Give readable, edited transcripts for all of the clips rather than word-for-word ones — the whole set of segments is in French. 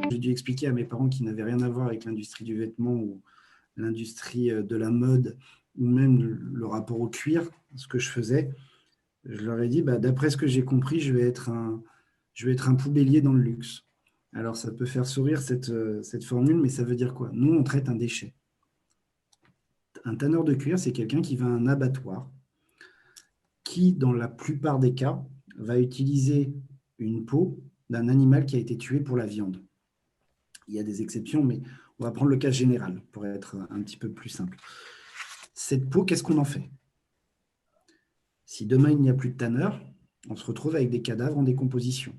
J'ai dû expliquer à mes parents qui n'avaient rien à voir avec l'industrie du vêtement ou l'industrie de la mode ou même le rapport au cuir, ce que je faisais. Je leur ai dit, bah, d'après ce que j'ai compris, je vais être un poubellier dans le luxe. Alors, ça peut faire sourire cette formule, mais ça veut dire quoi? Nous, on traite un déchet. Un tanneur de cuir, c'est quelqu'un qui va à un abattoir, qui, dans la plupart des cas, va utiliser une peau d'un animal qui a été tué pour la viande. Il y a des exceptions, mais on va prendre le cas général pour être un petit peu plus simple. Cette peau, qu'est-ce qu'on en fait? Si demain il n'y a plus de tanneur, on se retrouve avec des cadavres en décomposition.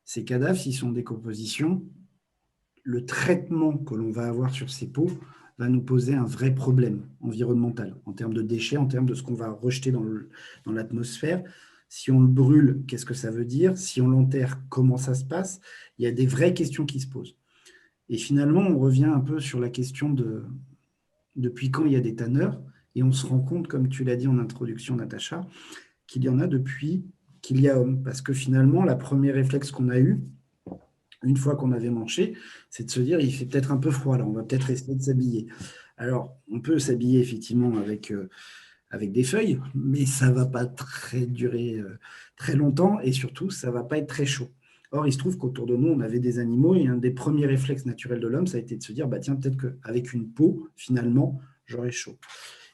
Ces cadavres, s'ils sont en décomposition, le traitement que l'on va avoir sur ces peaux va nous poser un vrai problème environnemental, en termes de déchets, en termes de ce qu'on va rejeter dans l'atmosphère. Si on le brûle, qu'est-ce que ça veut dire? Si on l'enterre, comment ça se passe? Il y a des vraies questions qui se posent. Et finalement, on revient un peu sur la question de depuis quand il y a des tanneurs, et on se rend compte, comme tu l'as dit en introduction, Natacha, qu'il y en a depuis qu'il y a homme. Parce que finalement, la première réflexe qu'on a eu, une fois qu'on avait mangé, c'est de se dire, il fait peut-être un peu froid là, on va peut-être essayer de s'habiller. Alors, on peut s'habiller effectivement avec des feuilles, mais ça ne va pas durer très longtemps et surtout, ça ne va pas être très chaud. Or, il se trouve qu'autour de nous, on avait des animaux et un des premiers réflexes naturels de l'homme, ça a été de se dire, bah, tiens, peut-être qu'avec une peau, finalement, j'aurai chaud.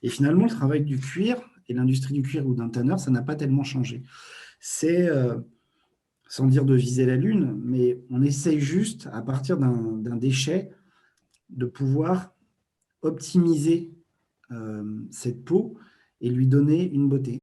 Et finalement, le travail du cuir et l'industrie du cuir ou d'un tanneur, ça n'a pas tellement changé. C'est, sans dire de viser la lune, mais on essaye juste, à partir d'un déchet, de pouvoir optimiser cette peau et lui donner une beauté.